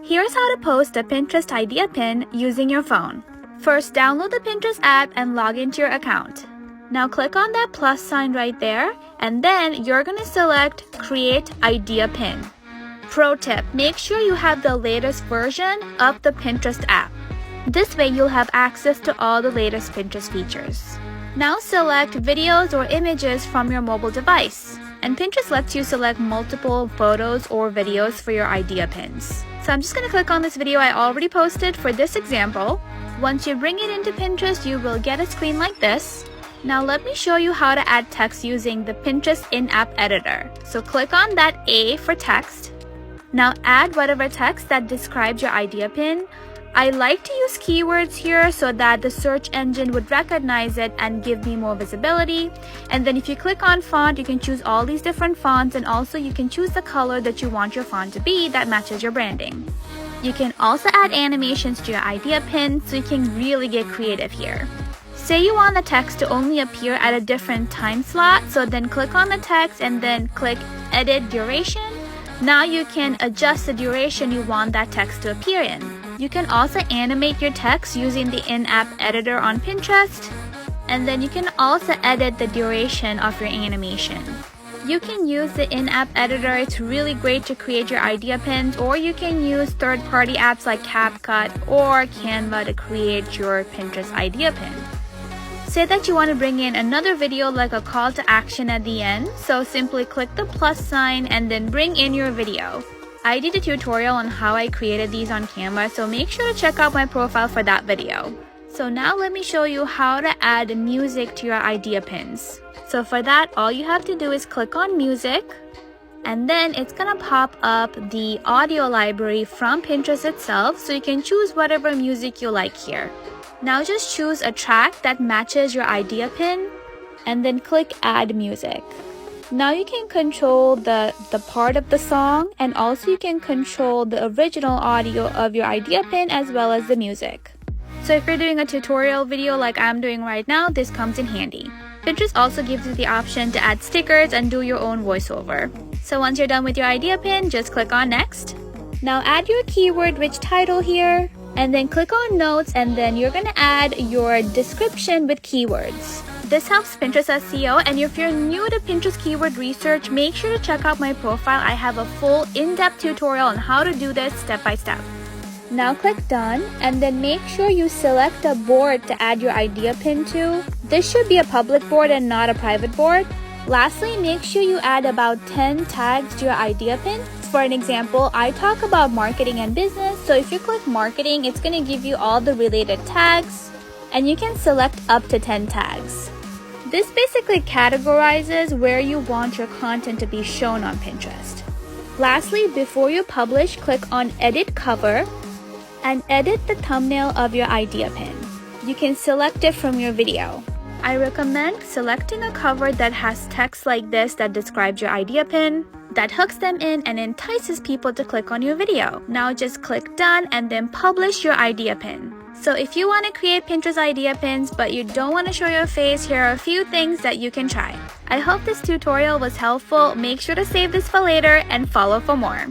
Here's how to post a Pinterest idea pin using your phone. First, download the Pinterest app and log into your account. Now click on that plus sign right there, and then you're going to select Create Idea Pin. Pro tip, make sure you have the latest version of the Pinterest app. This way you'll have access to all the latest Pinterest features. Now select videos or images from your mobile device. And Pinterest lets you select multiple photos or videos for your idea pins. So I'm just going to click on this video I already posted for this example. Once you bring it into Pinterest, you will get a screen like this. Now let me show you how to add text using the Pinterest in-app editor. So click on that A for text. Now add whatever text that describes your idea pin. I like to use keywords here so that the search engine would recognize it and give me more visibility. And then if you click on font, you can choose all these different fonts, and also you can choose the color that you want your font to be that matches your branding. You can also add animations to your idea pin, so you can really get creative here. Say you want the text to only appear at a different time slot, so then click on the text and then click Edit Duration. Now you can adjust the duration you want that text to appear in. You can also animate your text using the in-app editor on Pinterest, and then you can also edit the duration of your animation. You can use the in-app editor. It's really great to create your idea pins, or you can use third-party apps like CapCut or Canva to create your Pinterest idea pin. Say that you want to bring in another video like a call to action at the end, so simply click the plus sign and then bring in your video. I did a tutorial on how I created these on Canva, so make sure to check out my profile for that video. So now let me show you how to add music to your idea pins. So for that, all you have to do is click on music, and then it's gonna pop up the audio library from Pinterest itself, so you can choose whatever music you like here. Now just choose a track that matches your idea pin and then click Add Music. Now you can control the part of the song, and also you can control the original audio of your idea pin as well as the music. So if you're doing a tutorial video like I'm doing right now, this comes in handy. Pinterest also gives you the option to add stickers and do your own voiceover. So once you're done with your idea pin, just click on Next. Now add your keyword-rich title here, and then click on Notes, and then you're going to add your description with keywords. This helps Pinterest SEO, and if you're new to Pinterest keyword research, make sure to check out my profile. I have a full in-depth tutorial on how to do this step by step. Now click Done, and then make sure you select a board to add your idea pin to. This should be a public board and not a private board. Lastly, make sure you add about 10 tags to your idea pin. For an example, I talk about marketing and business, so if you click marketing, it's going to give you all the related tags, and you can select up to 10 tags. This basically categorizes where you want your content to be shown on Pinterest. Lastly, before you publish, click on Edit Cover and edit the thumbnail of your idea pin. You can select it from your video. I recommend selecting a cover that has text like this that describes your idea pin, that hooks them in and entices people to click on your video. Now just click Done and then publish your idea pin. So if you want to create Pinterest idea pins but you don't want to show your face, here are a few things that you can try. I hope this tutorial was helpful. Make sure to save this for later and follow for more.